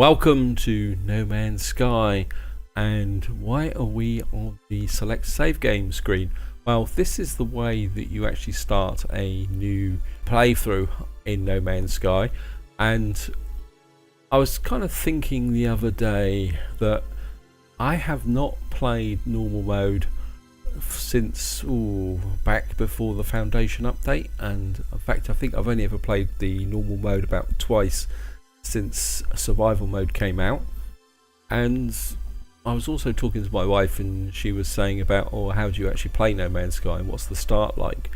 Welcome to No Man's Sky. And why are we on the select save game screen? Well, this is the way that you actually start a new playthrough in No Man's Sky. And I was kind of thinking the other day that I have not played normal mode since back before the Foundation update, and in fact I think I've only ever played the normal mode about twice since survival mode came out. And I was also talking to my wife, and she was saying about, how do you actually play No Man's Sky and what's the start like?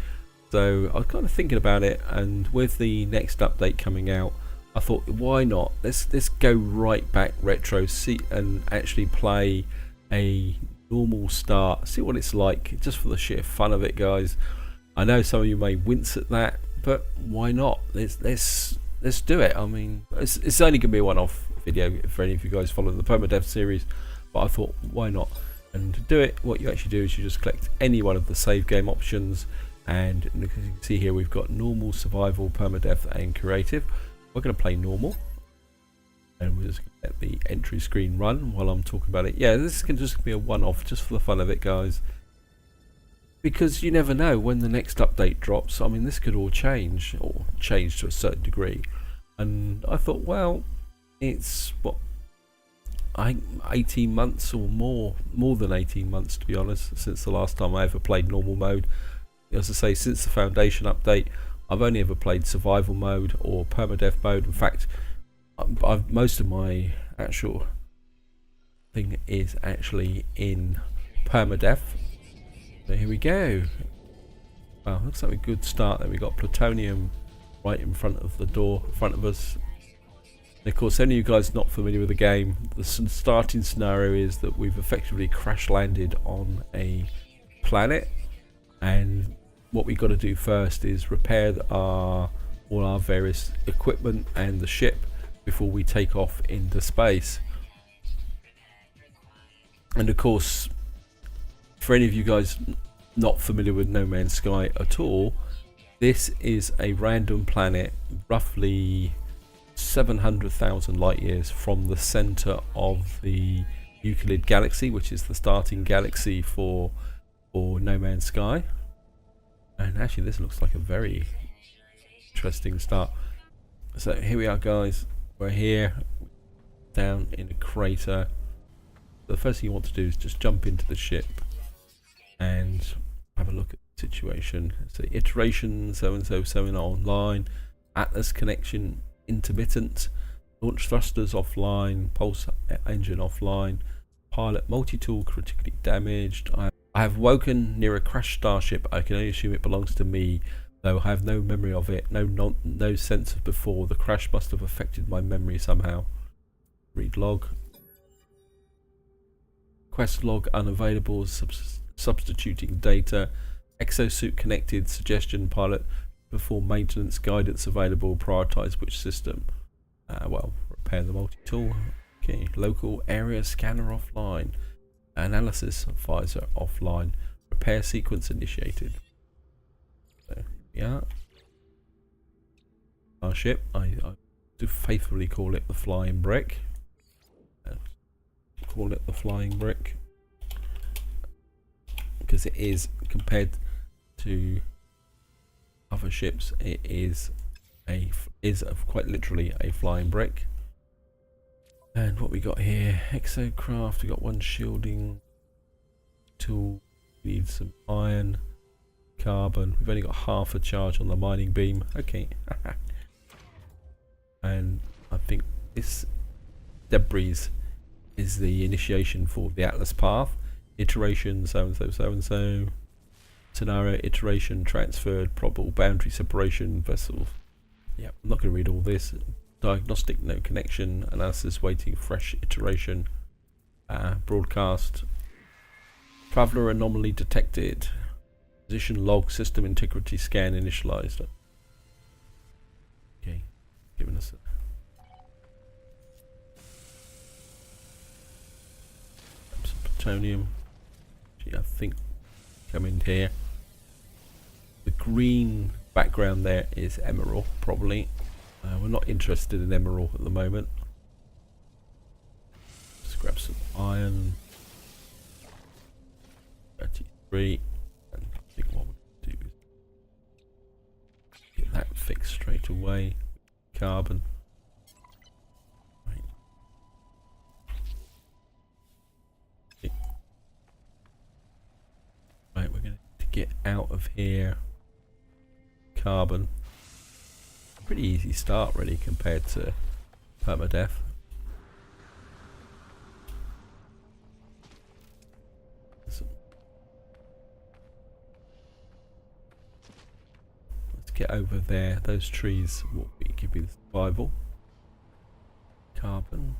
So I was kind of thinking about it, and with the next update coming out, I thought, why not? Let's go right back retro, see and actually play a normal start, see what it's like, just for the sheer fun of it, guys. I know some of you may wince at that, but why not? Let's do it. I mean, it's only gonna be a one-off video for any of you guys following the permadeath series, but I thought, why not? And to do it, what you actually do is you just select any one of the save game options, and as you can see here, we've got normal, survival, permadeath, and creative. We're going to play normal, and we're just going to let the entry screen run while I'm talking about it. Yeah, this can just be a one-off, just for the fun of it, guys, because you never know when the next update drops. I mean, this could all change, or change to a certain degree. And I thought, well, it's what, I think 18 months or more than 18 months, to be honest, since the last time I ever played normal mode. As I say, since the Foundation update, I've only ever played survival mode or permadeath mode. In fact, most of my actual thing is actually in permadeath. So here we go. Wow, looks like a good start there. We got plutonium right in front of the door, in front of us. And of course, any of you guys not familiar with the game, the starting scenario is that we've effectively crash landed on a planet, and what we got to do first is repair all our various equipment and the ship before we take off into space. And of course, for any of you guys not familiar with No Man's Sky at all, this is a random planet roughly 700,000 light years from the center of the Euclid galaxy, which is the starting galaxy for No Man's Sky. And actually this looks like a very interesting start. So here we are, guys. We're here down in a crater. The first thing you want to do is just jump into the ship and have a look at the situation. So iteration, so and so online, Atlas connection intermittent, launch thrusters offline, pulse engine offline, pilot multi-tool critically damaged. I have woken near a crashed starship. I can only assume it belongs to me, though I have no memory of it, no sense of before. The crash must have affected my memory somehow. Read log. Quest log unavailable, substituting data. Exosuit connected, suggestion pilot before maintenance, guidance available, prioritize which system. Well, repair the multi-tool. Okay, local area scanner offline. Analysis visor offline. Repair sequence initiated. So, yeah. Our ship, I do faithfully call it the Flying Brick. Call it the Flying Brick because it is, compared to other ships, it is quite literally a flying brick. And what we got here, exocraft, we got one shielding tool, need some iron, carbon. We've only got half a charge on the mining beam. Okay. And I think this debris is the initiation for the Atlas path. Iteration, so and so, so and so. Scenario, iteration, transferred, probable boundary separation, vessel. Yeah, I'm not going to read all this. Diagnostic, no connection. Analysis, waiting, fresh iteration. Broadcast. Traveler anomaly detected. Position log, system integrity scan initialized. Okay, giving us some plutonium. Gee, I think come in here. The green background there is emerald, probably. We're not interested in emerald at the moment. grab some iron. 33. And I think what we'll do is get that fixed straight away. Carbon. Right. Right, we're going to get out of here. Carbon. Pretty easy start really compared to permadeath. Let's get over there. Those trees will give you the survival. Carbon.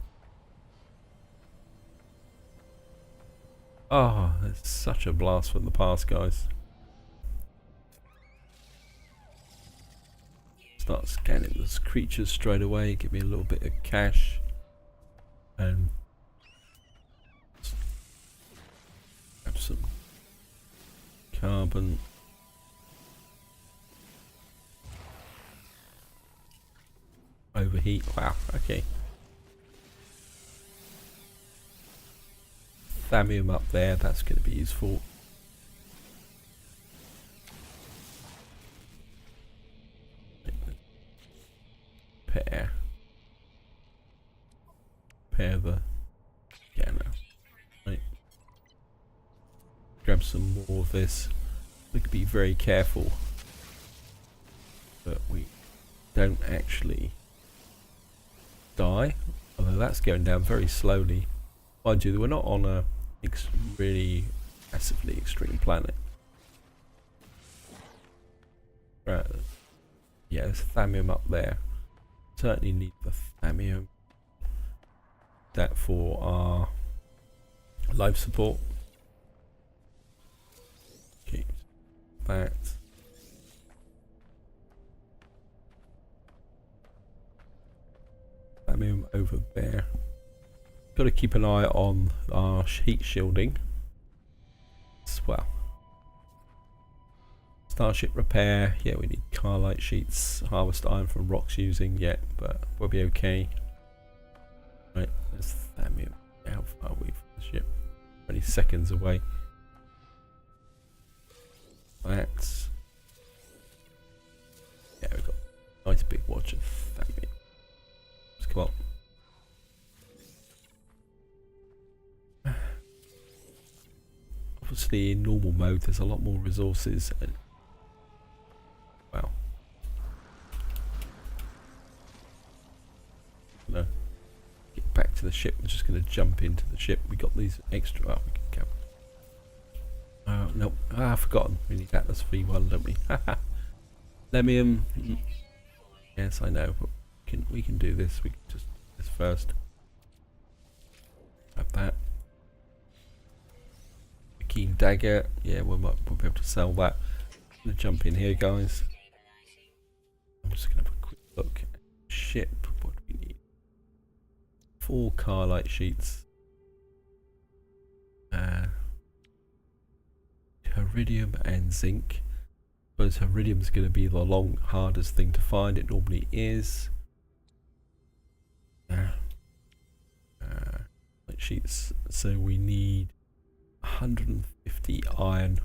Oh, it's such a blast from the past, guys. Start scanning those creatures straight away, give me a little bit of cash, and grab some carbon. Overheat, wow, okay. Thamium up there, that's going to be useful. Pair the scanner. Right. Grab some more of this. We could be very careful that we don't actually die, although that's going down very slowly. Mind you, we're not on a really massively extreme planet. Right. Yeah, there's thamium up there. Certainly need the thamium. That for our life support. Okay, that. Thamium over there. Got to keep an eye on our heat shielding as well. Starship repair. Yeah, we need car light sheets. Harvest iron from rocks using. Yeah, but we'll be okay. Right, there's thamium. How far are we from the ship? 20 seconds away. That's. Yeah, we've got a nice big watch of thamium. Let's come on. Obviously, in normal mode, there's a lot more resources. And, wow. No. Get back to the ship. I'm just going to jump into the ship. We got these extra. Oh, we can go. Oh, no. Ah, I've forgotten. We need Atlas V1, don't we? Lemium. Yes, I know. But we can do this. We can just do this first. Grab that. The keen dagger. Yeah, we'll be able to sell that. I'm going to jump in here, guys. I'm just going to have a quick look at the ship. What do we need? 4 car light sheets. Iridium and zinc. I suppose iridium is going to be the hardest thing to find. It normally is. Light sheets. So we need 150 iron.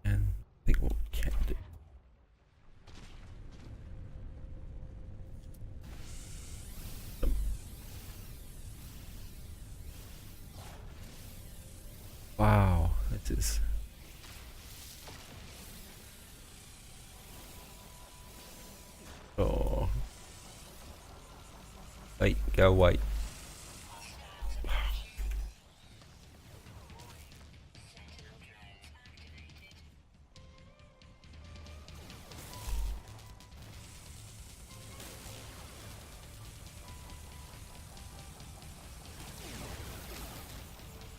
And I think what we can do. Wow, that is. Oh. Wait, go away.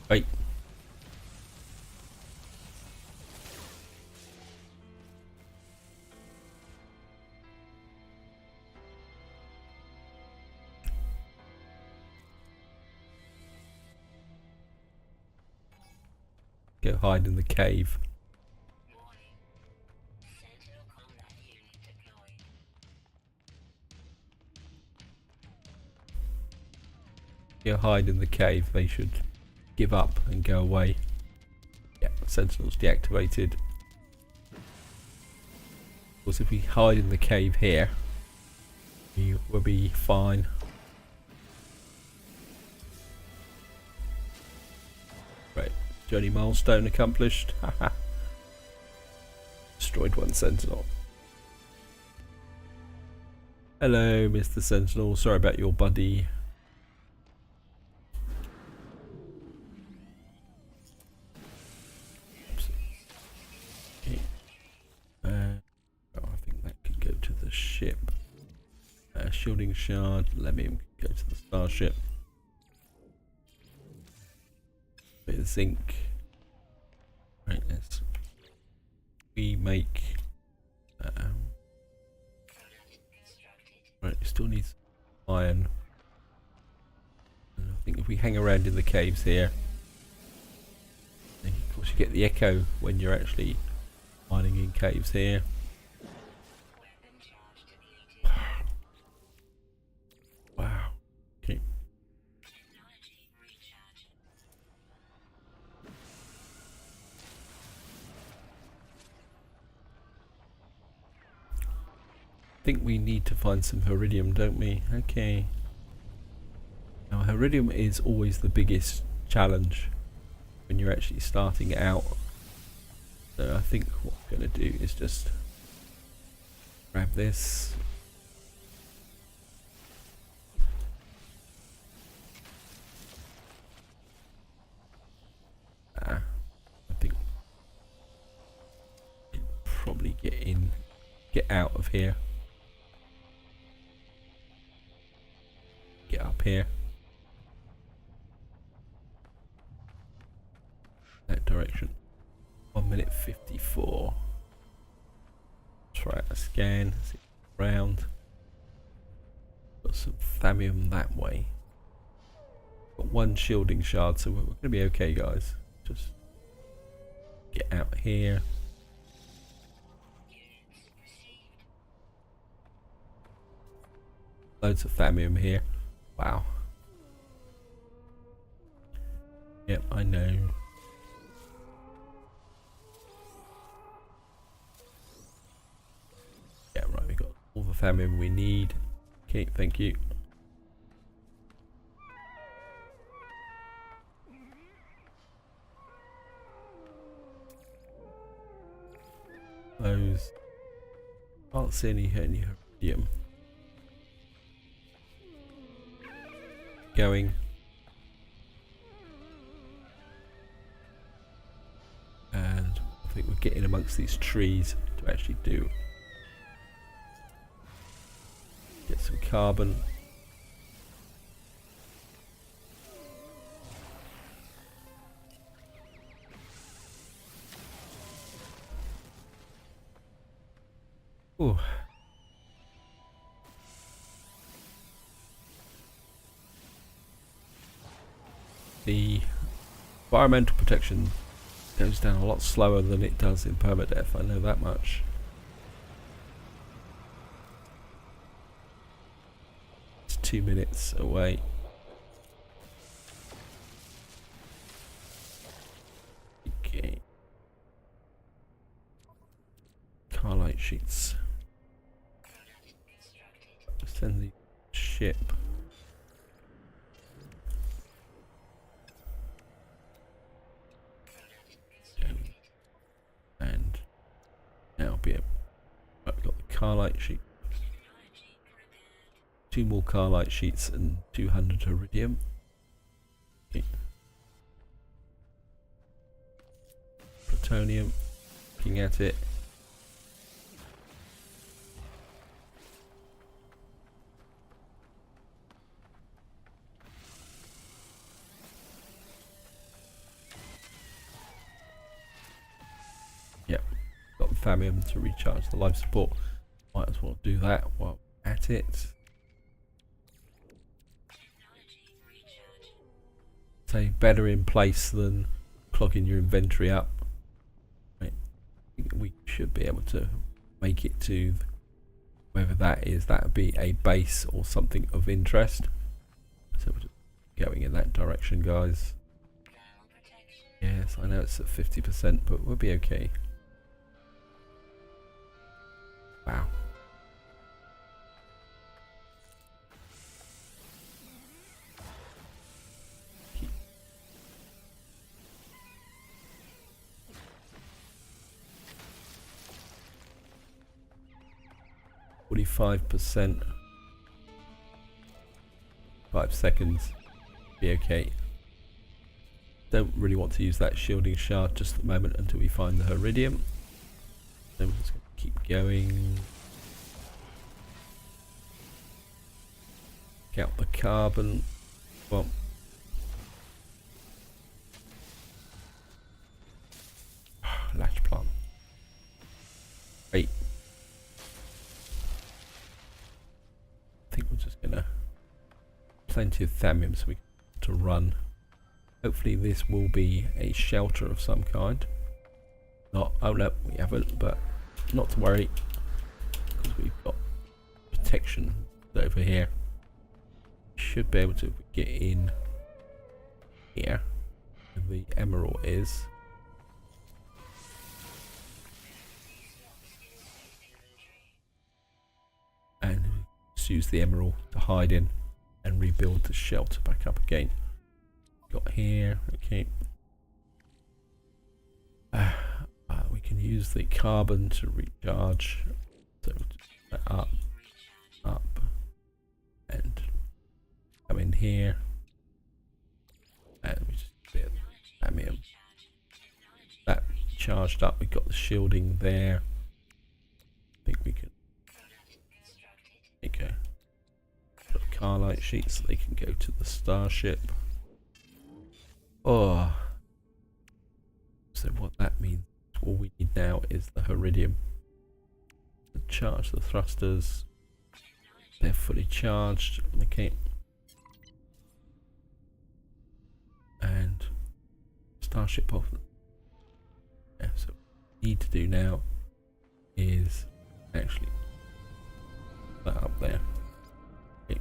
Wait. Go hide in the cave. you hide in the cave, they should give up and go away. Yeah, Sentinels deactivated. Of course, if we hide in the cave here, we will be fine. Right, journey milestone accomplished. Haha. Destroyed one Sentinel. Hello, Mr. Sentinel. Sorry about your buddy. Okay. I think that could go to the ship. Shielding shard. Let me go to the starship. Bit of zinc. Right, let's. We make. Right, it still needs iron. And I think if we hang around in the caves here, then of course you get the echo when you're actually mining in caves here. Wow. Okay. I think we need to find some iridium, don't we? Okay. Now, iridium is always the biggest challenge when you're actually starting out. So I think what I'm going to do is just grab this. I think probably get out of here. Get up here. That direction. 1 minute 54. Try a scan. See around. Got some thallium that way. Got one shielding shard, so we're gonna be okay, guys. Just get out here. Loads of thallium here. Wow. Yep, I know. Yeah, right, we got all the thallium we need. Okay, thank you. Those. Can't see any iridium. Going. And I think we're getting amongst these trees to actually do. Get some carbon. Ooh. The environmental protection goes down a lot slower than it does in permadeath, I know that much. It's 2 minutes away. Okay. Carlite sheets. Send the ship. And now be able. Right, we've got the Carlite sheet. 2 more Carlite sheets and 200 iridium. Okay. Plutonium. Looking at it. Yep, got thallium to recharge the life support. Might as well do that while at it. Say better in place than clogging your inventory up. Right. I think we should be able to make it to whether that is, that would be a base or something of interest. So we'll just going in that direction, guys. Yes, I know it's at 50%, but we'll be okay. Wow. %. 5 seconds. Be okay. Don't really want to use that shielding shard just at the moment until we find the Heridium. Then we're just going to keep going. Get out the carbon. Well, latch plant. Wait. I think we're just gonna plenty of thamium so we can to run. Hopefully this will be a shelter of some kind. Not, oh no, we haven't, but not to worry because we've got protection over here. Should be able to get in here where the emerald is. And just use the emerald to hide in and rebuild the shelter back up again. Got here, okay. We can use the carbon to recharge. So up, and come in here, and we just bit of thamium. That charged up. We've got the shielding there. I think we can make a Carlite sheet so they can go to the starship. Oh, so what that means, all we need now is the Heridium to charge the thrusters. They're fully charged. Okay, and starship off. Yeah, so what we need to do now is actually put that up there. Okay.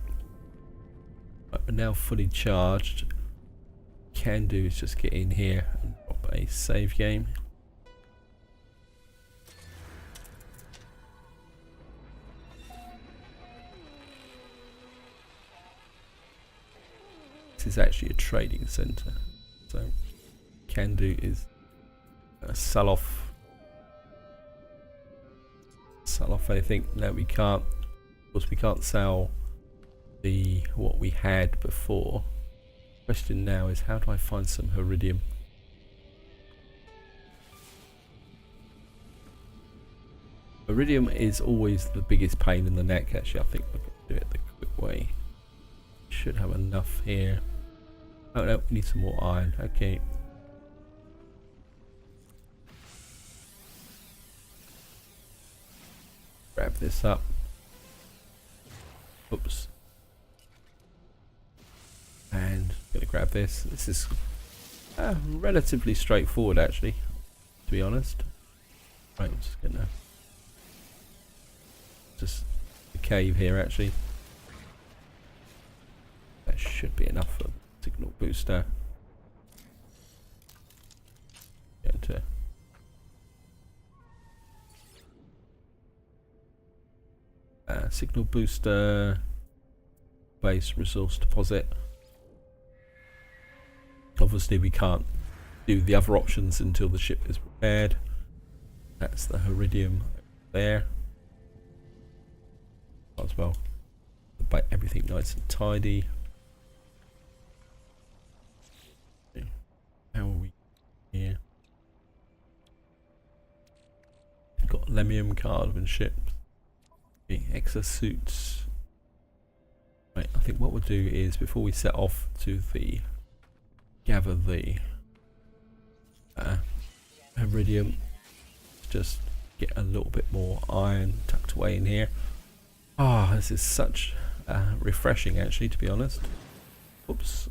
Right, we're now fully charged. Can do is just get in here and drop a save game. This is actually a trading center, so can do is sell off anything. No, we can't. Of course, we can't sell the what we had before. Question now is, how do I find some Heridium? Heridium is always the biggest pain in the neck. Actually, I think we're going to do it the quick way. Should have enough here. Oh no, we need some more iron. Okay. Grab this up. Oops. And I'm going to grab this. This is relatively straightforward, actually, to be honest. Right, I'm just going to the cave here, actually. That should be enough for the signal booster. Going to signal booster, base resource deposit. Obviously we can't do the other options until the ship is prepared. That's the Heridium there. As well, everything nice and tidy. How are we here? Got Lemium carbon ships. Okay, exosuits. Right, I think what we'll do is, before we set off to the gather the Heridium, just get a little bit more iron tucked away in here. Ah, this is such refreshing, actually, to be honest. Oops.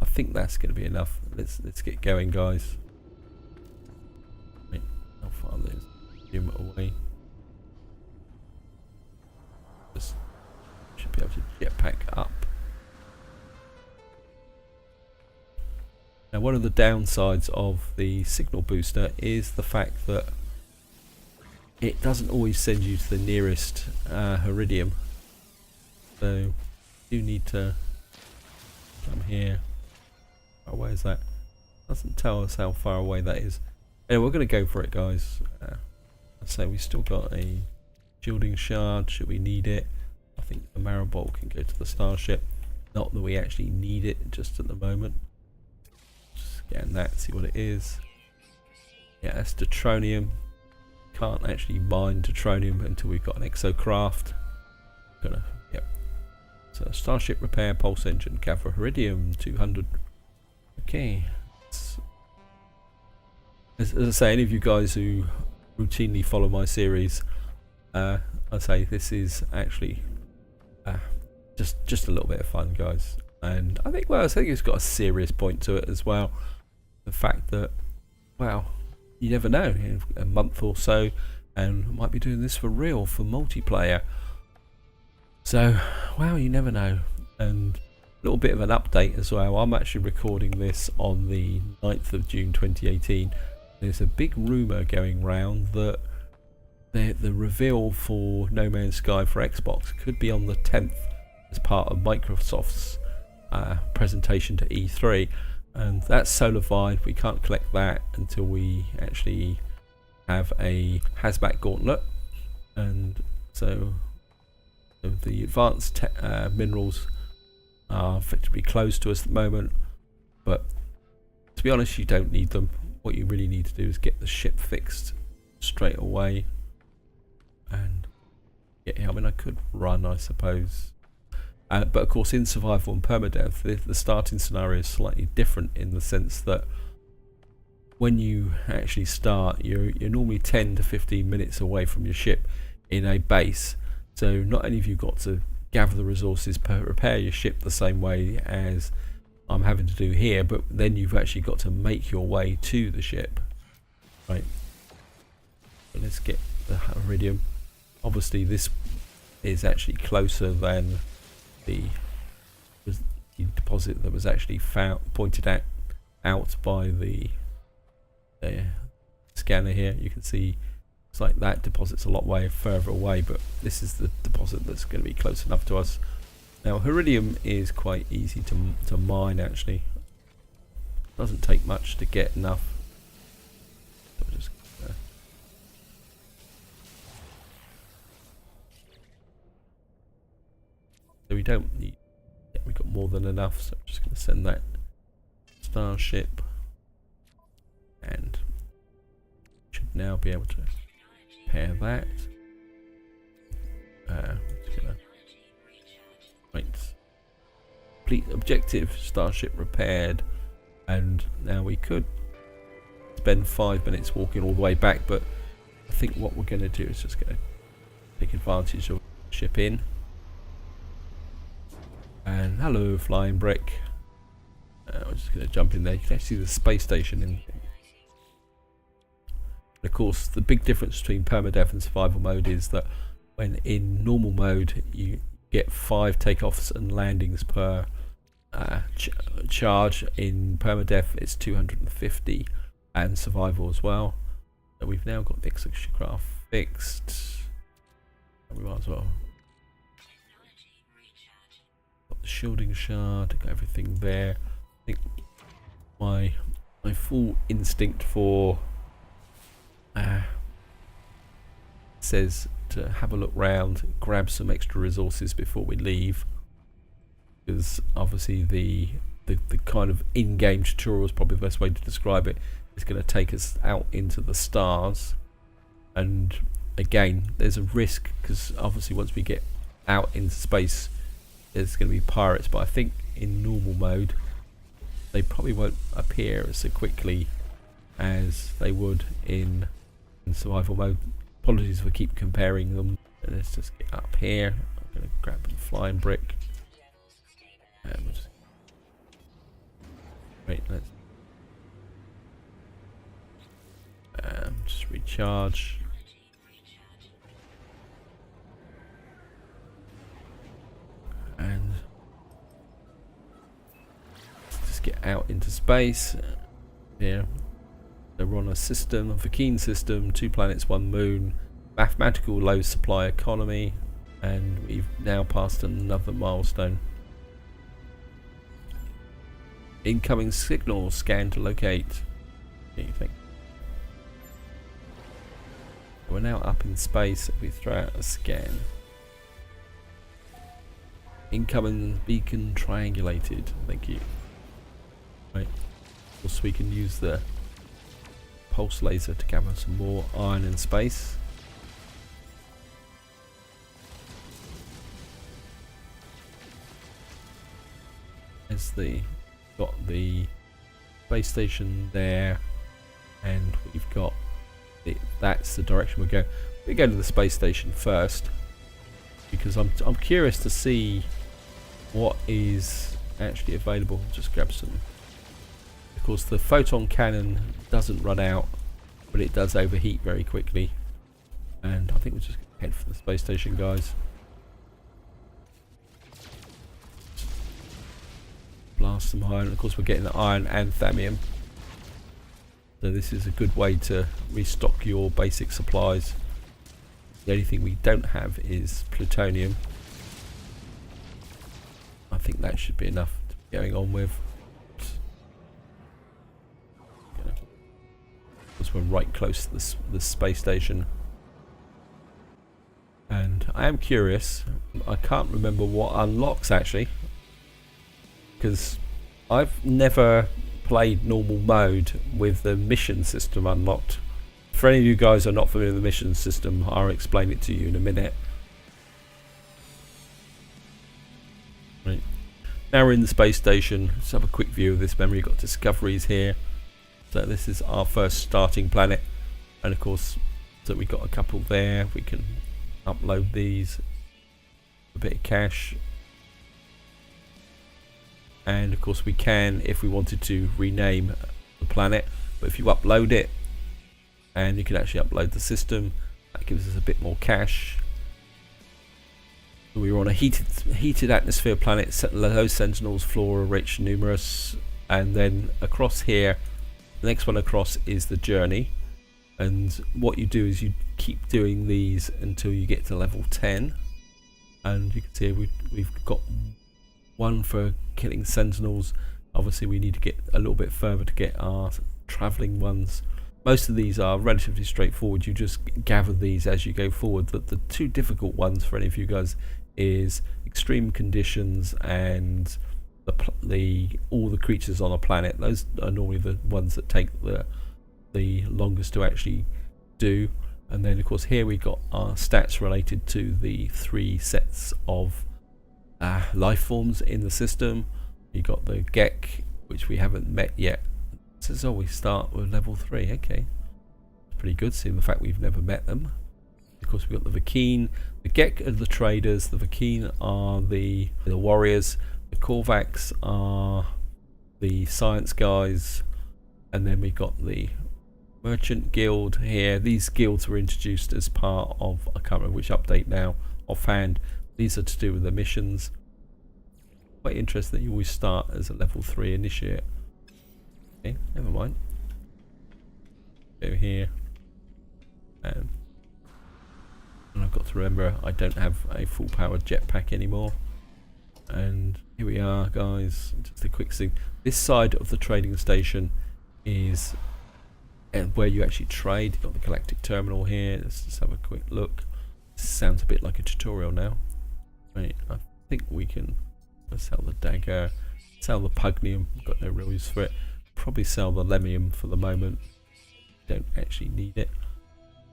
I think that's going to be enough. Let's get going, guys. Wait, how far is it away? be able to jetpack up. Now, one of the downsides of the signal booster is the fact that it doesn't always send you to the nearest Iridium. So you need to come here. How far away is that? Doesn't tell us how far away that is. Anyway, we're going to go for it, guys. Let's say we still got a shielding shard. Should we need it? I think the marrow bolt can go to the starship. Not that we actually need it just at the moment. Scan that, see what it is. Yeah, that's deuteronium. Can't actually mine deuteronium until we've got an exocraft. Yep. So starship repair, pulse engine, gather iridium 200. Okay. As I say, any of you guys who routinely follow my series, I say this is actually just a little bit of fun, guys. And I think, well, I think it's got a serious point to it as well. The fact that, well, you never know, in a month or so, and I might be doing this for real, for multiplayer. So, well, you never know. And a little bit of an update as well. I'm actually recording this on the 9th of June 2018. There's a big rumour going round that the reveal for No Man's Sky for Xbox could be on the 10th as part of Microsoft's presentation to E3. And that's solidified. We can't collect that until we actually have a hazmat gauntlet. And so the advanced minerals are effectively closed to us at the moment. But to be honest, you don't need them. What you really need to do is get the ship fixed straight away. And yeah, I mean, I could run, I suppose. But of course, in survival and permadeath, the starting scenario is slightly different in the sense that when you actually start, you're normally 10 to 15 minutes away from your ship in a base. So not only have you got to gather the resources, repair your ship the same way as I'm having to do here, but then you've actually got to make your way to the ship. Right. So let's get the iridium. Obviously, this is actually closer than the deposit that was actually pointed out by the scanner here. You can see it's like that deposit's a lot way further away, but this is the deposit that's going to be close enough to us. Now, iridium is quite easy to mine, actually. Doesn't take much to get enough. So just, so we don't need. Yeah, we've got more than enough, so I'm just going to send that starship, and should now be able to pair that. Just gonna right. Complete objective, starship repaired, and now we could spend 5 minutes walking all the way back, but I think what we're going to do is just going to take advantage of ship in. And hello, flying brick. I'm just going to jump in there. You can actually see the space station in. Of course, the big difference between permadeath and survival mode is that when in normal mode you get 5 takeoffs and landings per charge. In permadeath it's 250, and survival as well. So we've now got the exocraft fixed. We might as well. Got the shielding shard, got everything there. I think my full instinct for says to have a look round, grab some extra resources before we leave, because obviously the kind of in-game tutorial is probably the best way to describe it. It's going to take us out into the stars, and again there's a risk because obviously once we get out into space there's going to be pirates, but I think in normal mode they probably won't appear so quickly as they would in survival mode. Apologies for keep comparing them. Let's just get up here. I'm going to grab the flying brick. And we'll just wait. Let's just recharge. out into space. Here, so we're on a system, a Waking system, 2 planets, 1 moon, mathematical low supply economy, and we've now passed another milestone. Incoming signal, scan to locate. What do you think? We're now up in space. We throw out a scan. Incoming beacon triangulated. Thank you. Right. Of course, we can use the pulse laser to gather some more iron in space. As got the space station there, and we've got that's the direction we're going. We go to the space station first because I'm curious to see what is actually available. Just grab some. Of course, the photon cannon doesn't run out, but it does overheat very quickly. And I think we'll just head for the space station, guys. Blast some iron. Of course, we're getting the iron and thallium. So this is a good way to restock your basic supplies. The only thing we don't have is plutonium. I think that should be enough to be going on with. Because we're right close to the space station. And I am curious. I can't remember what unlocks actually. Because I've never played normal mode with the mission system unlocked. For any of you guys who are not familiar with the mission system, I'll explain it to you in a minute. Right. Now we're in the space station. Let's have a quick view of this memory. We've got discoveries here. So this is our first starting planet. And of course, so we've got a couple there. We can upload these. A bit of cash. And of course we can, if we wanted to, rename the planet. But if you upload it, and you can actually upload the system, that gives us a bit more cash. So we were on a heated atmosphere planet, low Sentinels, flora rich, numerous. And then across here, the next one across is the journey. And what you do is you keep doing these until you get to level 10. And you can see we've got one for killing Sentinels. Obviously we need to get a little bit further to get our travelling ones. Most of these are relatively straightforward. You just gather these as you go forward. The two difficult ones for any of you guys is extreme conditions and all the creatures on a planet. Those are normally the ones that take the longest to actually do. And then of course here we got our stats related to the 3 sets of life forms in the system. You got the Gek, which we haven't met yet. So it's always start with level 3. Okay, pretty good seeing the fact we've never met them. Of course we've got the Waking. The Gek are the traders, the Waking are the warriors, the Korvax are the science guys, and then we've got the merchant guild here. These guilds were introduced as part of, I can't remember which update now offhand. These are to do with the missions. Quite interesting that you always start as a level 3 initiate. Okay, never mind. Go here. And I've got to remember I don't have a full powered jetpack anymore. And here we are, guys. Just a quick thing. This side of the trading station is where you actually trade. You've got the galactic terminal here. Let's just have a quick look. This sounds a bit like a tutorial now. Right, I think we can sell the dagger, sell the pugnium. Got no real use for it. Probably sell the lemium for the moment. Don't actually need it.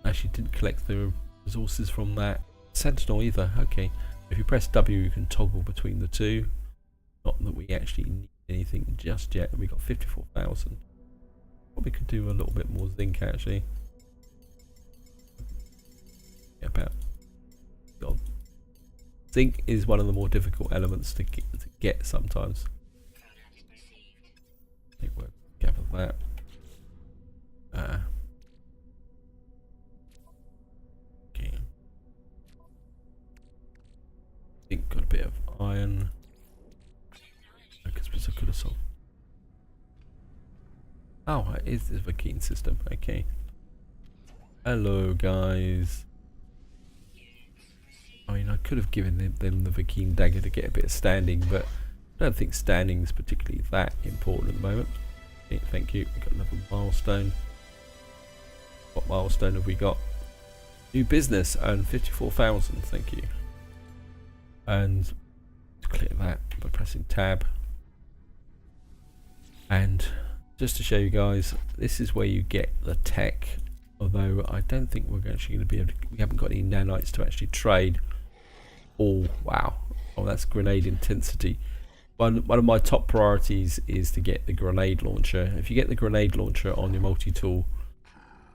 Actually didn't collect the resources from that. Sentinel either. Okay, if you press W you can toggle between the two. Not that we actually need anything just yet. We got 54,000. Probably could do a little bit more zinc actually. Yeah, about. God. Zinc is one of the more difficult elements to get sometimes. I think we'll gather that. Okay. Zinc got a bit of iron. I suppose I could have sold. Oh, it is the Waking system. Okay. Hello, guys. I mean, I could have given them the Waking dagger to get a bit of standing, but I don't think standing is particularly that important at the moment. Okay, thank you. We've got another milestone. What milestone have we got? New business, earn 54,000. Thank you. And clear that by pressing tab. And just to show you guys, this is where you get the tech. Although I don't think we're actually going to be able to, we haven't got any nanites to actually trade. Oh wow! Oh, that's grenade intensity. One of my top priorities is to get the grenade launcher. If you get the grenade launcher on your multi-tool,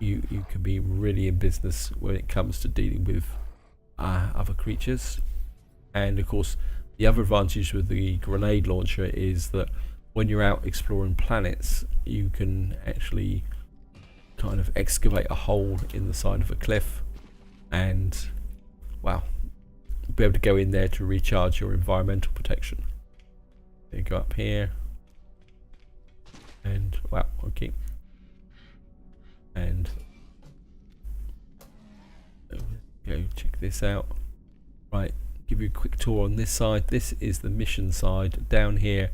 you can be really in business when it comes to dealing with other creatures. And of course, the other advantage with the grenade launcher is that when you're out exploring planets, you can actually kind of excavate a hole in the side of a cliff and, wow, be able to go in there to recharge your environmental protection. You go up here and, wow, okay. And go check this out. Right, give you a quick tour on this side. This is the mission side. Down here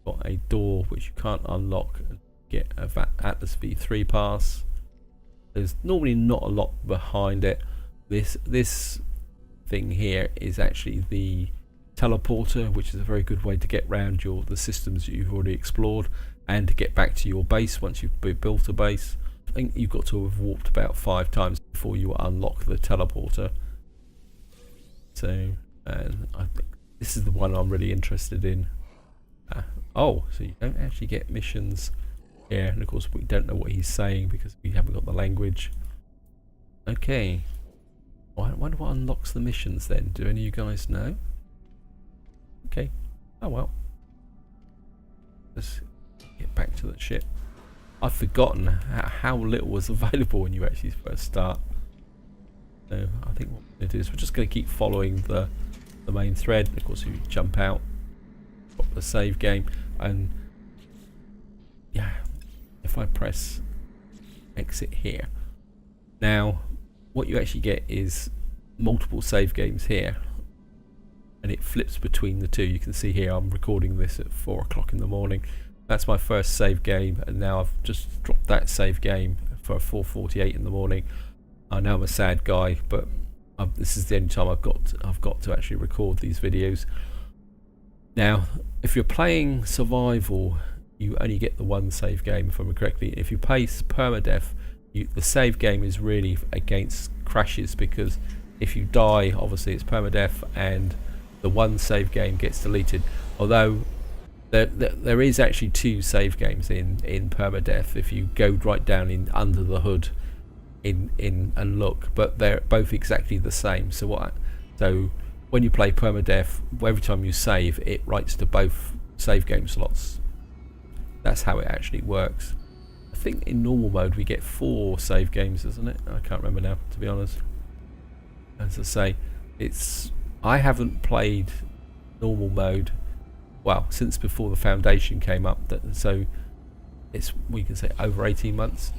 got a door which you can't unlock and get a Atlas V3 pass. There's normally not a lot behind it. This thing here is actually the teleporter, which is a very good way to get around the systems that you've already explored and to get back to your base once you've built a base. I think you've got to have warped about 5 times before you unlock the teleporter. So, and I think this is the one I'm really interested in. Oh, so you don't actually get missions here, and of course we don't know what he's saying because we haven't got the language. Okay. I wonder what unlocks the missions then. Do any of you guys know? Okay. Oh well. Let's get back to the ship. I've forgotten how little was available when you actually first start. So I think what we're going to do is we're just going to keep following the main thread. Of course, if you jump out, got the save game, and yeah, if I press exit here, now what you actually get is multiple save games here, and it flips between the two. You can see here I'm recording this at 4 o'clock in the morning. That's my first save game, and now I've just dropped that save game for 4:48 in the morning. I know I'm a sad guy, but this is the only time I've got to actually record these videos. Now, if you're playing survival, you only get the one save game, if I remember correctly. If you play permadeath, the save game is really against crashes, because if you die, obviously it's permadeath and the one save game gets deleted. Although there is actually 2 save games in permadeath if you go right down under the hood in and look, but they're both exactly the same. So when you play permadeath, every time you save, it writes to both save game slots. That's how it actually works. I think in normal mode we get 4 save games, isn't it? I can't remember now, to be honest. As I say, I haven't played normal mode, well, since before the Foundation came up. So we can say over 18 months.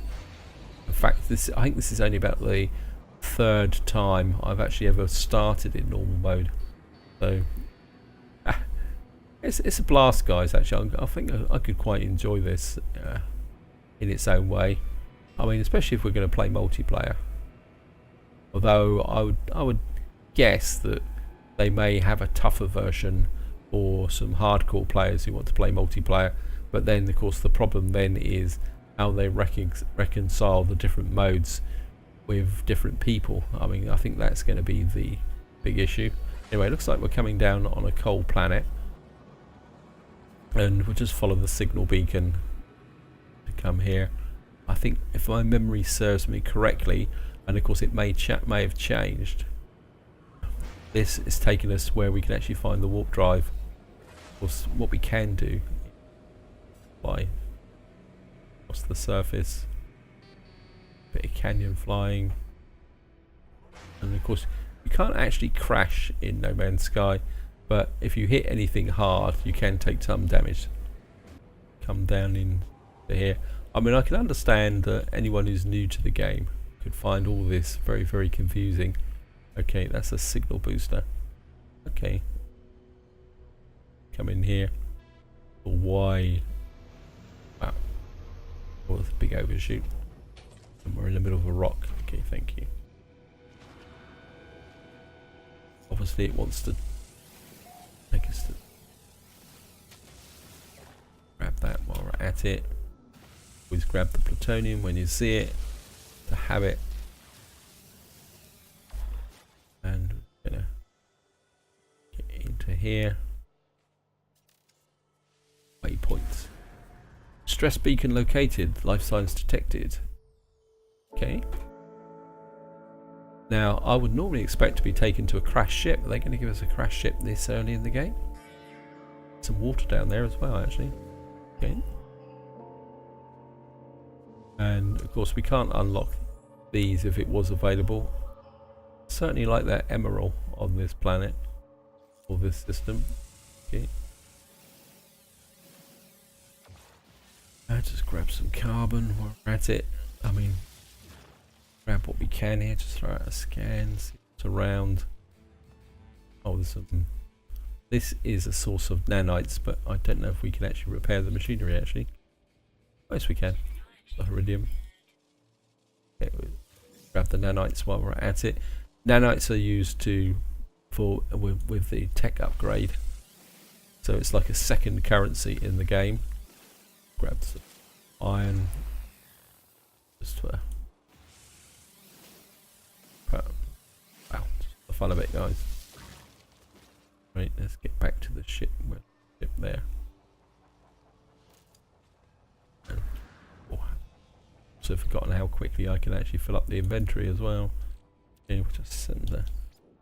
In fact, I think this is only about the 3rd time I've actually ever started in normal mode. So it's a blast, guys. Actually, I think I could quite enjoy this in its own way. I mean, especially if we're going to play multiplayer. Although I would guess that they may have a tougher version for some hardcore players who want to play multiplayer. But then, of course, the problem then is how they reconcile the different modes with different people. I mean, I think that's going to be the big issue. Anyway, it looks like we're coming down on a cold planet, and we'll just follow the signal beacon to come here. I think, if my memory serves me correctly, and of course it may have changed, this is taking us where we can actually find the warp drive. Of course, what we can do, fly across the surface, bit of canyon flying, and of course you can't actually crash in No Man's Sky, but if you hit anything hard you can take some damage. Come down into here. I mean, I can understand that anyone who's new to the game could find all this very, very confusing. Okay, that's a signal booster. Okay. Come in here. Why? Wow. Oh, there's a big overshoot. And we're in the middle of a rock. Okay, thank you. Obviously it wants to take us to grab that while we're at it. Always grab the plutonium when you see it to have it. And we're gonna get into here. Waypoints. Stress beacon located. Life signs detected. Okay. Now, I would normally expect to be taken to a crash ship. Are they going to give us a crash ship this early in the game? Some water down there as well, actually. Okay. And, of course, we can't unlock these if it was available. Certainly like that emerald on this planet. Or this system. Okay. I'll just grab some carbon while we're at it. I mean, grab what we can here, just throw out a scan, see what's around. Oh, there's some. This is a source of nanites, but I don't know if we can actually repair the machinery actually. Yes, we can. Iridium. Okay, we'll grab the nanites while we're at it. Nanites are used with the tech upgrade, so it's like a second currency in the game. Grab some iron just for wow, just the fun of it, guys. Right, let's get back to the ship. Ship there. And, oh, also forgotten how quickly I can actually fill up the inventory as well. Okay, we'll just send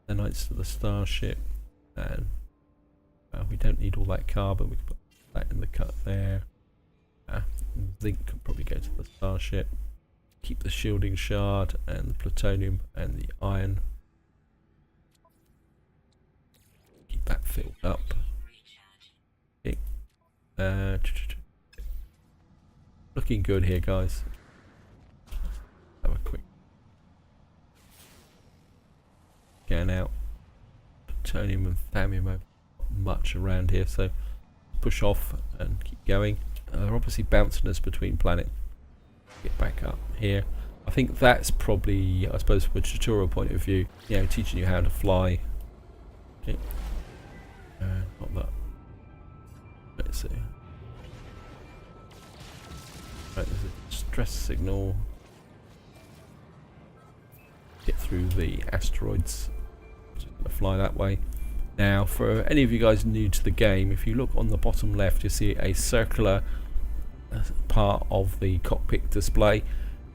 the knights to the starship, and we don't need all that carbon. We can put that in the cut there. Zinc can probably go to the starship. Keep the shielding shard and the plutonium and the iron. Keep that filled up. Okay. Looking good here, guys. Have a quick scan out. Plutonium and thallium are much around here, so push off and keep going. They're obviously bouncing us between planets. Get back up here. I think that's probably, I suppose, from a tutorial point of view, you know, teaching you how to fly. Okay. Not that. Let's see. Right, there's a stress signal. Get through the asteroids. Just gonna fly that way. Now, for any of you guys new to the game, if you look on the bottom left, you see a circular part of the cockpit display.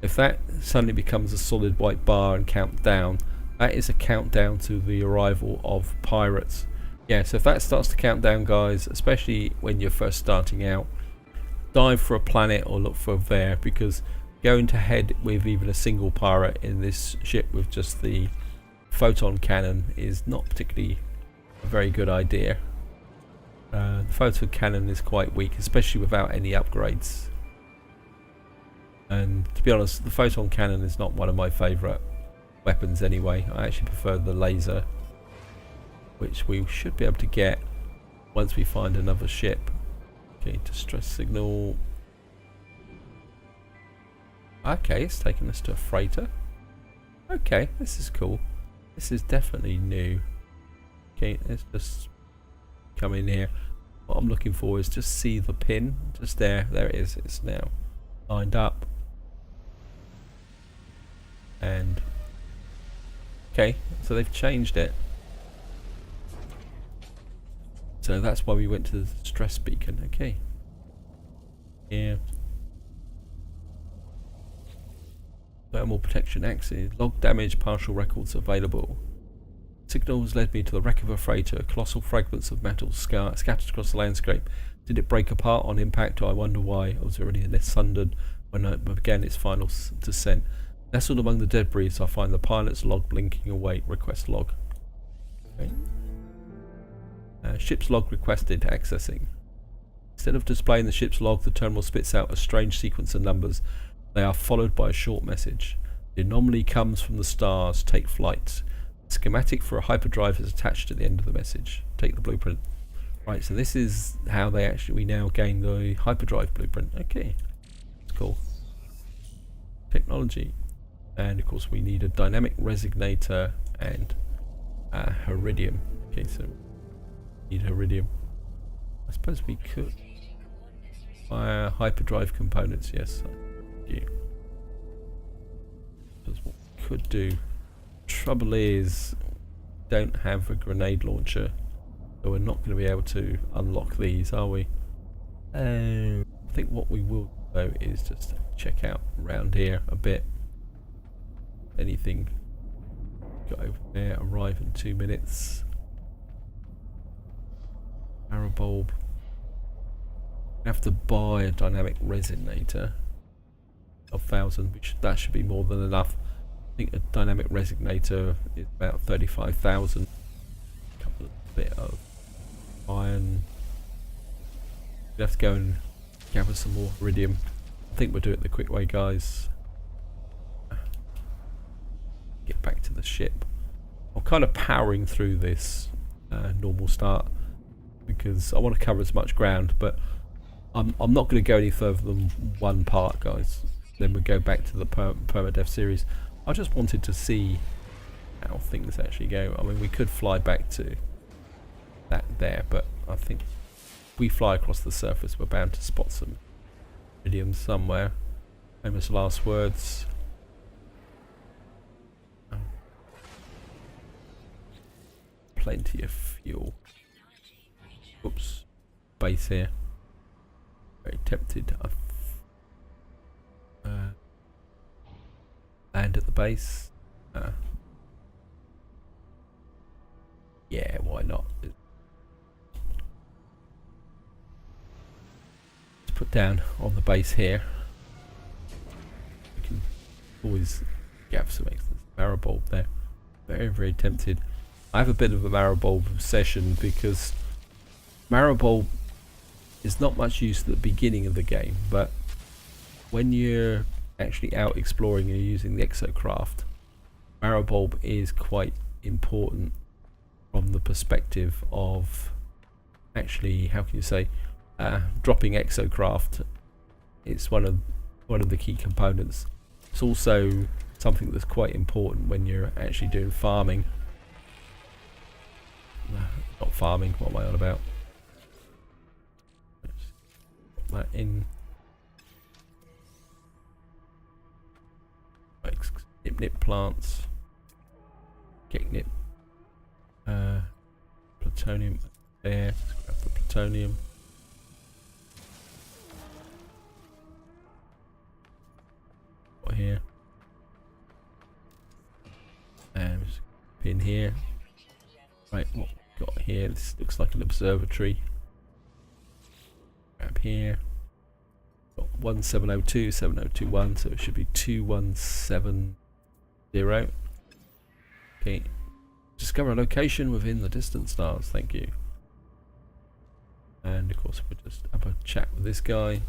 If that suddenly becomes a solid white bar and count down, that is a countdown to the arrival of pirates. Yeah, so if that starts to count down, guys, especially when you're first starting out, dive for a planet or look for there, because going to head with even a single pirate in this ship with just the photon cannon is not particularly a very good idea. The photon cannon is quite weak, especially without any upgrades. And to be honest, the photon cannon is not one of my favourite weapons anyway. I actually prefer the laser, which we should be able to get once we find another ship. Okay, distress signal. Okay, it's taking us to a freighter. Okay, this is cool. This is definitely new. Okay, let's just come in here. What I'm looking for is just see the pin. Just there. There it is. It's now lined up. And okay, so they've changed it. So that's why we went to the stress beacon. Okay. Yeah. Thermal protection accident. Log damage, partial records available. Signals led me to the wreck of a freighter. Colossal fragments of metal scattered across the landscape. Did it break apart on impact? I wonder why. I was already sundered when it began its final descent. Nestled among the debris, I find the pilot's log blinking away. Request log. Okay. Ship's log requested accessing. Instead of displaying the ship's log, the terminal spits out a strange sequence of numbers. They are followed by a short message. The anomaly comes from the stars. Take flight. A schematic for a hyperdrive is attached at the end of the message. Take the blueprint. Right, so this is how we now gain the hyperdrive blueprint. Okay, that's cool. Technology. And of course we need a dynamic resonator and Heridium. Okay, so we need Heridium. I suppose we could. Hyperdrive components, yes. That's what we could do. Trouble is, we don't have a grenade launcher, so we're not going to be able to unlock these, are we? I think what we will do though is just check out around here a bit. Anything got over there? Arrive in 2 minutes. Arrow bulb. Have to buy a dynamic resonator of 1,000, which that should be more than enough. I think a dynamic resonator is about 35,000. A couple of bit of iron. We have to go and gather some more iridium. I think we'll do it the quick way, guys. Get back to the ship. I'm kind of powering through this normal start because I want to cover as much ground, but I'm not going to go any further than one part, guys. Then we'll go back to the permadeath series. I just wanted to see how things actually go. I mean, we could fly back to that there, but I think if we fly across the surface, we're bound to spot some iridium somewhere. Famous last words. Plenty of fuel. Oops. Base here. Very tempted. Land at the base. Yeah, why not? Let's put down on the base here. We can always gather some extra marrow bulb there. Very, very tempted. I have a bit of a marrow bulb obsession because marrow bulb is not much use at the beginning of the game, but when you're actually out exploring and you're using the exocraft, marrow bulb is quite important from the perspective of actually, how can you say, dropping exocraft. It's one of the key components. It's also something that's quite important when you're actually doing farming. Not farming, what am I on about? That in nip plants, nip plutonium there. Let's grab the plutonium. What here? And just pin here. Right, what we've got here? This looks like an observatory. Grab here. Got 1702, 7021, so it should be 2170. Okay. Discover a location within the distant stars, thank you. And of course we'll just have a chat with this guy.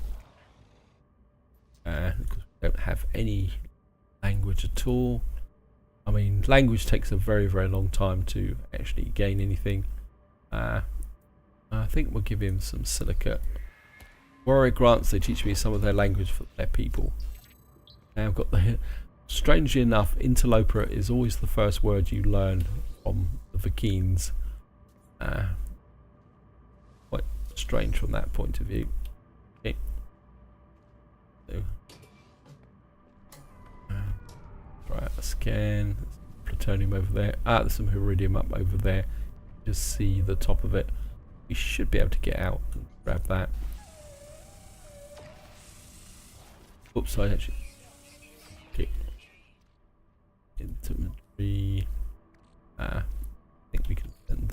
Because we don't have any language at all. I mean, language takes a very, very long time to actually gain anything. I think we'll give him some silicate. Warrior grants, they teach me some of their language for their people. Now I've got the... Strangely enough, interloper is always the first word you learn from the Vikings. Quite strange from that point of view. Okay. So, try out a scan. There's plutonium over there. There's some iridium up over there. Just see the top of it. We should be able to get out and grab that. Oops, I actually... Okay. Inventory. I think we can send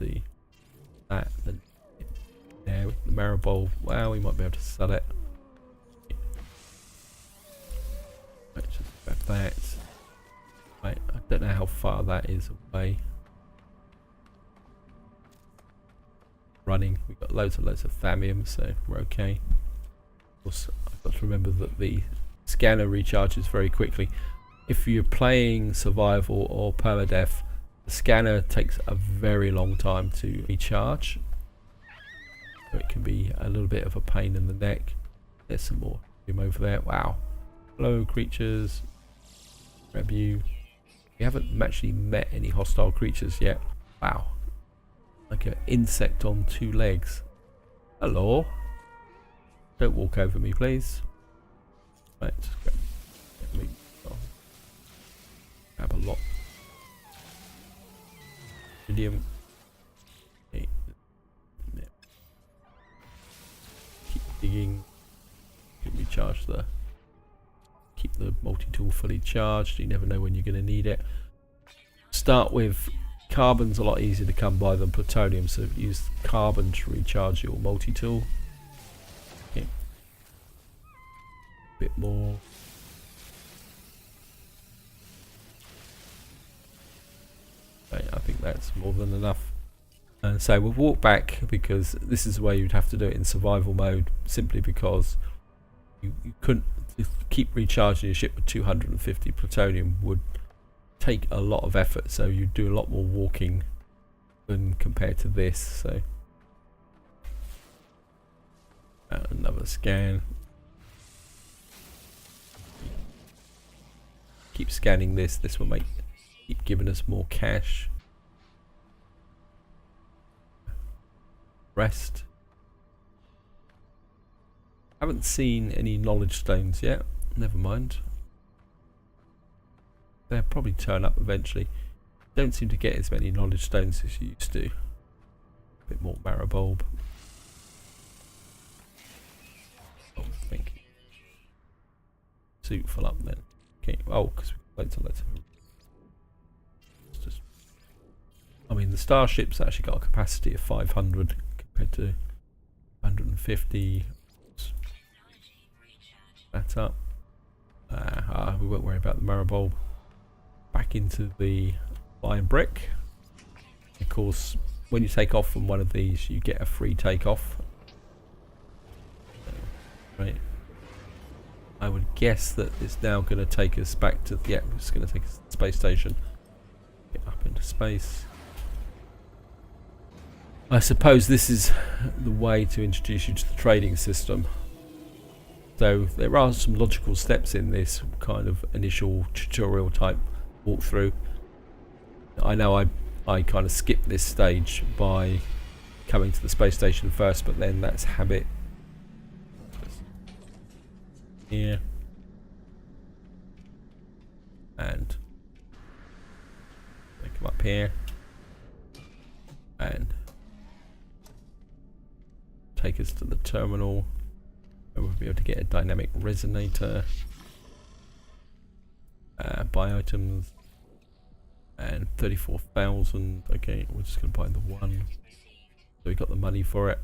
that there with the marrow bulb. Wow, we might be able to sell it. Let's just grab that. Right, I don't know how far that is away. running. We've got loads and loads of thallium, so we're okay. Of course, I've got to remember that the scanner recharges very quickly. If you're playing survival or permadeath, the scanner takes a very long time to recharge. So it can be a little bit of a pain in the neck. There's some more him over there. Wow. Hello, creatures. Grab you. We haven't actually met any hostile creatures yet. Wow. Like an insect on 2 legs. Hello. Don't walk over me, please. Right, just grab a lot. Medium. Okay. Yeah. Keep digging. Recharge the. Keep the multi-tool fully charged. You never know when you're going to need it. Start with carbon's a lot easier to come by than plutonium, so use carbon to recharge your multi-tool. Okay. A bit more. Okay, I think that's more than enough. And so we'll walk back because this is the way you'd have to do it in survival mode, simply because you couldn't keep recharging your ship with 250 plutonium would take a lot of effort, so you do a lot more walking than compared to this. So another scan. Keep scanning this. This will keep giving us more cash. Rest. Haven't seen any knowledge stones yet. Never mind. They'll probably turn up eventually. Don't seem to get as many knowledge stones as you used to. A bit more marrow. Oh, thank you. Suit full up then. Okay. Oh, because we've got loads of. I mean, the starship's actually got a capacity of 500 compared to 150. That up. We won't worry about the marrow bulb. Back into the iron brick. Of course, when you take off from one of these, you get a free takeoff. Right. I would guess that it's now going to take us back to. Yeah, it's going to take us to the space station. Get up into space. I suppose this is the way to introduce you to the trading system. So there are some logical steps in this kind of initial tutorial type walkthrough. I know I kind of skipped this stage by coming to the space station first, but then that's habit. Here. And they come up here. And take us to the terminal. We'll be able to get a dynamic resonator, buy items, and 34,000. Okay, we're just going to buy the one. So we got the money for it.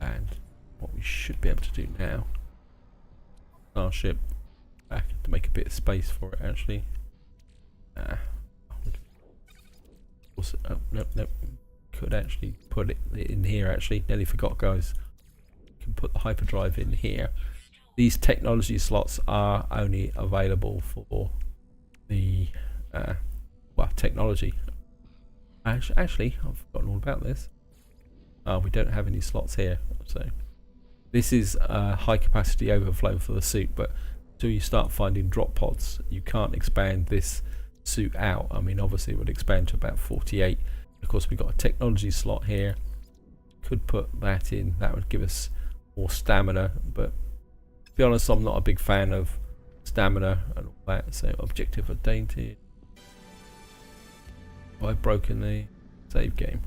And what we should be able to do now, Starship, back to make a bit of space for it actually. Also, oh, nope. Could actually put it in here actually. Nearly forgot, guys. Can put the hyperdrive in here. These technology slots are only available for the technology. Actually, I've forgotten all about this. We don't have any slots here, so this is a high capacity overflow for the suit. But until you start finding drop pods, you can't expand this suit out. I mean, obviously, it would expand to about 48. Of course, we've got a technology slot here. Could put that in. That would give us more stamina, but to be honest, I'm not a big fan of stamina and all that. So objective updated. I've broken the save game.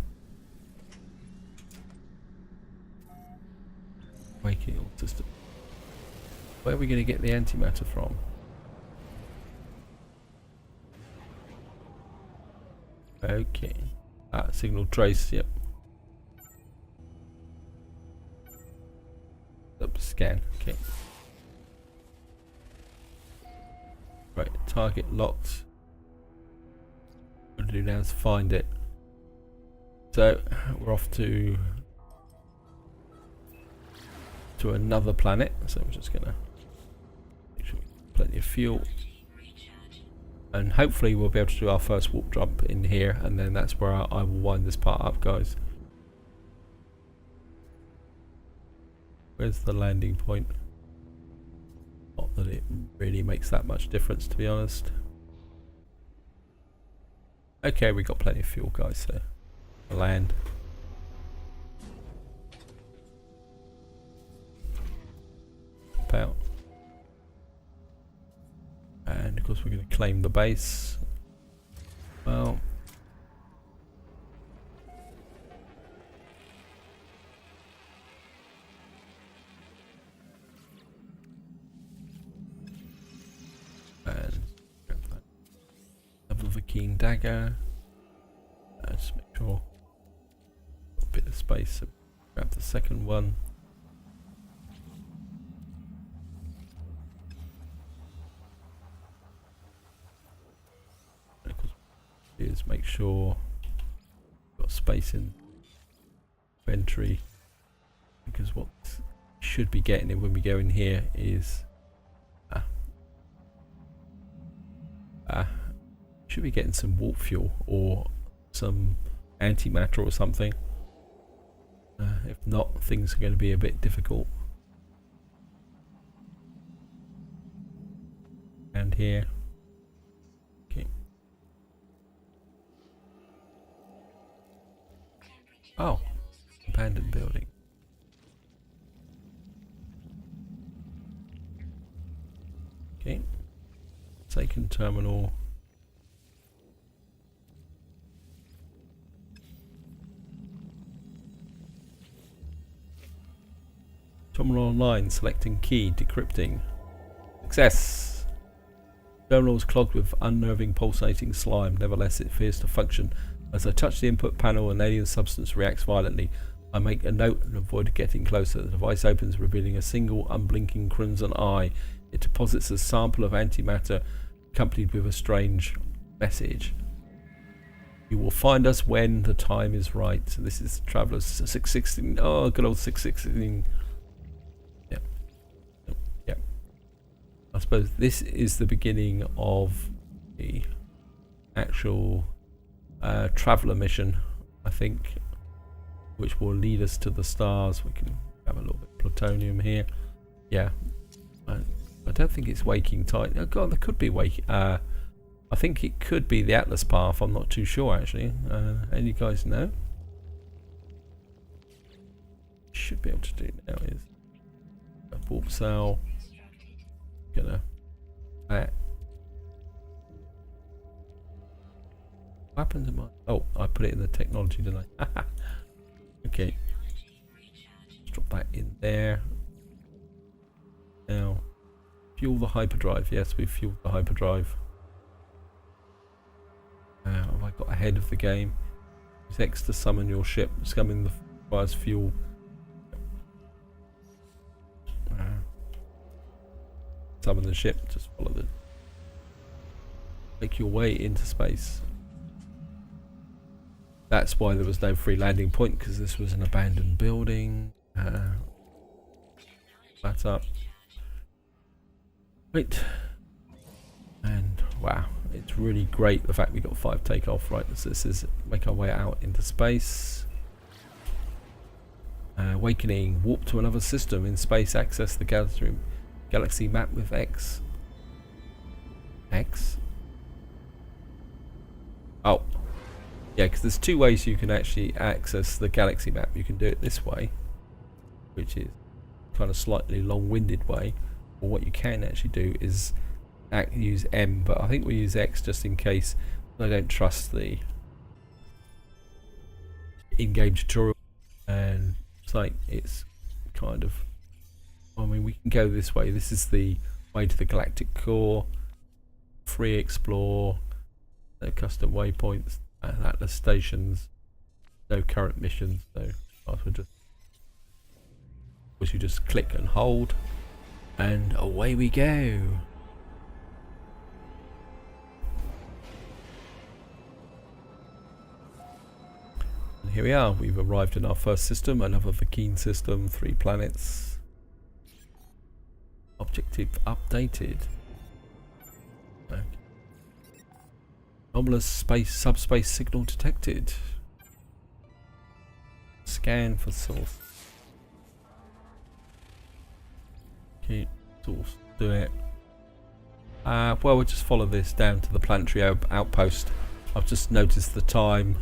Waking system. Where are we going to get the antimatter from? Okay. Signal trace. Yep. Scan. Okay. Right. Target locked. What to do now is find it. So we're off to another planet. So we're just gonna make sure we have plenty of fuel, and hopefully we'll be able to do our first warp jump in here, and then that's where I will wind this part up, guys. Where's the landing point? Not that it really makes that much difference, to be honest. Okay, we got plenty of fuel, guys, so we'll land. Pop out. And of course we're going to claim the base. Well, and grab that another keen dagger. Just make sure a bit of space. So grab the second one. Is make sure you've got space in inventory, because what you should be getting in when we go in here is should be getting some warp fuel or some antimatter or something. If not, things are going to be a bit difficult. And here. Okay. Oh, abandoned building. Okay. Taken terminal. Terminal online, selecting key, decrypting. Success! Terminal is clogged with unnerving pulsating slime, nevertheless it appears to function. As I touch the input panel, an alien substance reacts violently. I make a note and avoid getting closer. The device opens, revealing a single unblinking crimson eye. It deposits a sample of antimatter accompanied with a strange message. You will find us when the time is right. So this is Travelers 616. Oh, good old 616. Yep. I suppose this is the beginning of the actual Traveller mission, I think, which will lead us to the stars. We can have a little bit of plutonium here. Yeah. I don't think it's Waking Titan. Oh god, there could be I think it could be the Atlas path. I'm not too sure actually. Any guys know? Should be able to do now is a warp cell. Gonna what happened to my... Oh, I put it in the technology, didn't I? Okay. Let's drop that in there. Now, fuel the hyperdrive. Yes, we've fueled the hyperdrive. Have I got ahead of the game? Use X to summon your ship. Summon the requires fuel. Summon the ship. Just follow the... Make your way into space. That's why there was no free landing point, because this was an abandoned building. That up. Right. And wow, it's really great the fact we got 5 takeoff. Right, so this is make our way out into space. Awakening, warp to another system in space, access the galaxy map with X. X? Oh. Yeah, because there's 2 ways you can actually access the galaxy map. You can do it this way, which is kind of slightly long-winded way, or what you can actually do is use M, but I think we use X just in case. I don't trust the in-game tutorial, and it's like it's kind of... I mean, we can go this way. This is the way to the galactic core. Free explore. No custom waypoints. Atlas stations, no current missions, so you just click and hold, and away we go. And here we are. We've arrived in our first system, another Waking system, 3 planets. Objective updated. Okay. Anomalous subspace signal detected. Scan for source. Okay, source. Do it. Well, we'll just follow this down to the planetary outpost. I've just noticed the time,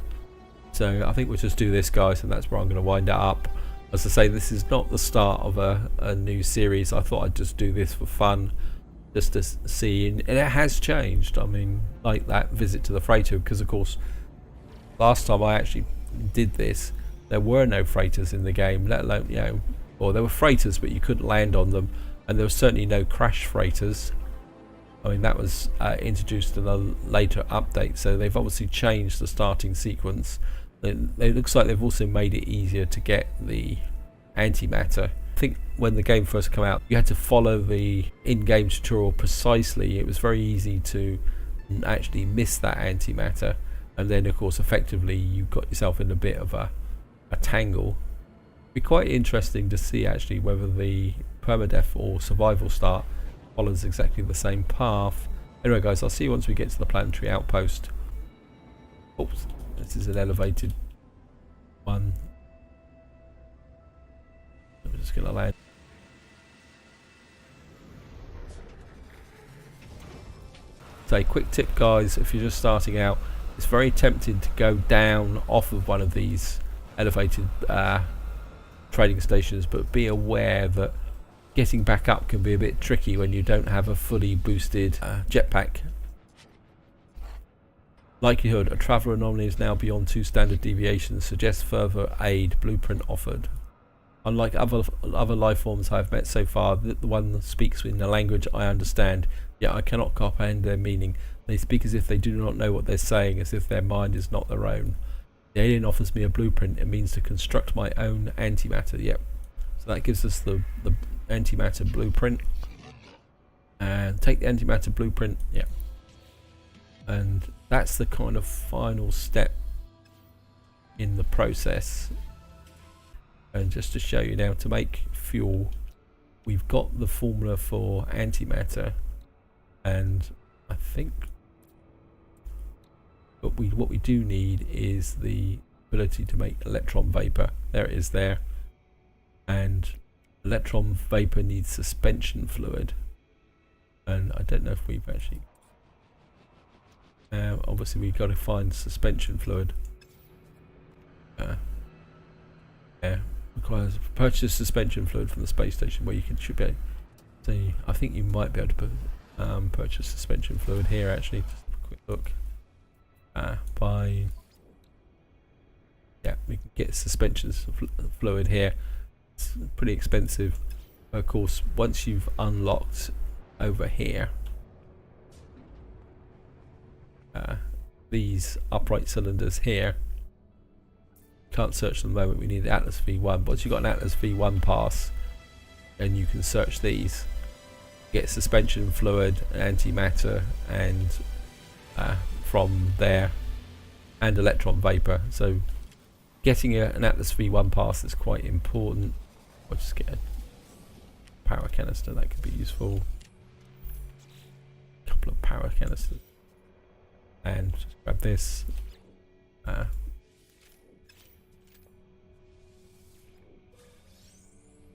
so I think we'll just do this, guys, and that's where I'm going to wind it up. As I say, this is not the start of a new series. I thought I'd just do this for fun, just to see, and it has changed. I mean, like that visit to the freighter, because of course last time I actually did this, there were no freighters in the game, let alone, you know, or there were freighters but you couldn't land on them, and there was certainly no crash freighters. I mean, that was introduced in a later update, so they've obviously changed the starting sequence. It looks like they've also made it easier to get the antimatter. I think when the game first came out, you had to follow the in-game tutorial precisely. It was very easy to actually miss that antimatter, and then of course effectively you got yourself in a bit of a tangle. It'd be quite interesting to see actually whether the permadeath or survival start follows exactly the same path. Anyway, guys, I'll see you once we get to the planetary outpost. Oops, this is an elevated one. I'm just going to land. So, quick tip, guys, if you're just starting out, it's very tempting to go down off of one of these elevated trading stations, but be aware that getting back up can be a bit tricky when you don't have a fully boosted jetpack. Likelihood a traveller anomaly is now beyond 2 standard deviations, suggests further aid, blueprint offered. Unlike other life forms I have met so far, the one that speaks in a language I understand, yet I cannot comprehend their meaning. They speak as if they do not know what they're saying, as if their mind is not their own. The alien offers me a blueprint. It means to construct my own antimatter. Yep. So that gives us the antimatter blueprint. And take the antimatter blueprint. Yeah. And that's the kind of final step in the process. And just to show you now, to make fuel, we've got the formula for antimatter, and I think what we do need is the ability to make electron vapor. There it is there. And electron vapor needs suspension fluid, and I don't know if we've actually obviously we've got to find suspension fluid. Yeah, requires purchase suspension fluid from the space station, where you should be able to see. I think you might be able to purchase suspension fluid here actually. Just have a quick look. We can get suspension fluid here. It's pretty expensive. Of course, once you've unlocked over here these upright cylinders here, can't search at the moment, we need the Atlas V1. Once you've got an Atlas V1 pass, and you can search these, get suspension fluid, antimatter, and from there, and electron vapor. So getting an Atlas V1 pass is quite important. I'll just get a power canister, that could be useful. A couple of power canisters, and just grab this.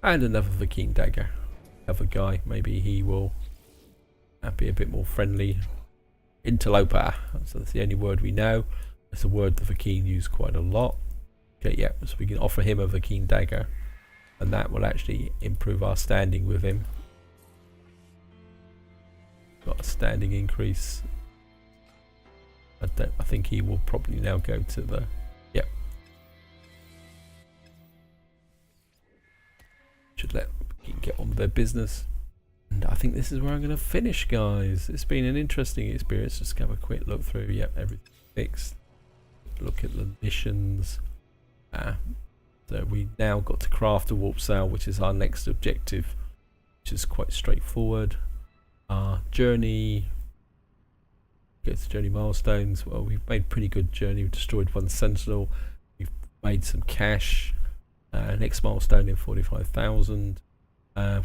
And another Waking dagger. Other guy, maybe he will be a bit more friendly. Interloper, so that's the only word we know. It's a word the Waking use quite a lot. Okay, yeah, so we can offer him a Waking dagger, and that will actually improve our standing with him. Got a standing increase. I think he will probably now go to the, yep. Should let Waking get on with their business. And I think this is where I'm going to finish, guys. It's been an interesting experience. Just have a quick look through. Yep, everything fixed. Look at the missions. So we now got to craft a warp sail, which is our next objective, which is quite straightforward. Our journey, go to journey milestones. Well, we've made pretty good journey. We've destroyed one Sentinel. We've made some cash. Next milestone in 45,000.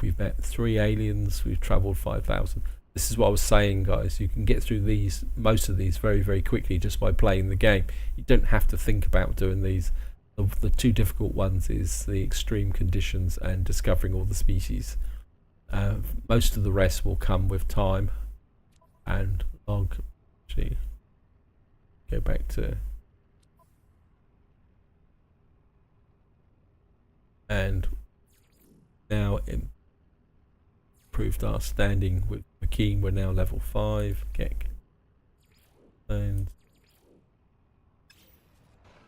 We've met 3 aliens. We've travelled 5,000. This is what I was saying, guys. You can get through most of these very, very quickly just by playing the game. You don't have to think about doing these. The two difficult ones is the extreme conditions and discovering all the species. Most of the rest will come with time. And I'll actually go back to, and now improved our standing with McKean. We're now level 5. And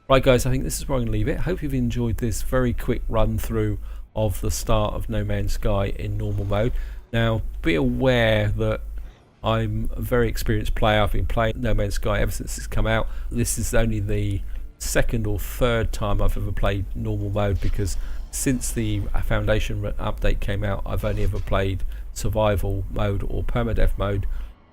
right, guys, I think this is where I'm going to leave it. Hope you've enjoyed this very quick run through of the start of No Man's Sky in normal mode. Now, be aware that I'm a very experienced player. I've been playing No Man's Sky ever since it's come out. This is only the second or third time I've ever played normal mode, because since the Foundation update came out, I've only ever played survival mode or permadeath mode,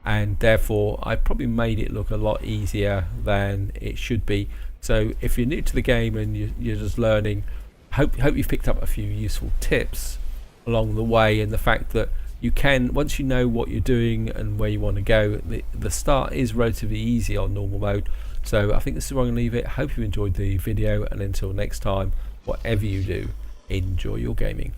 and therefore I probably made it look a lot easier than it should be. So if you're new to the game and you're just learning, hope you've picked up a few useful tips along the way, and the fact that you can, once you know what you're doing and where you want to go, the start is relatively easy on normal mode. So I think this is where I'm going to leave it. Hope you enjoyed the video, and until next time, whatever you do, enjoy your gaming.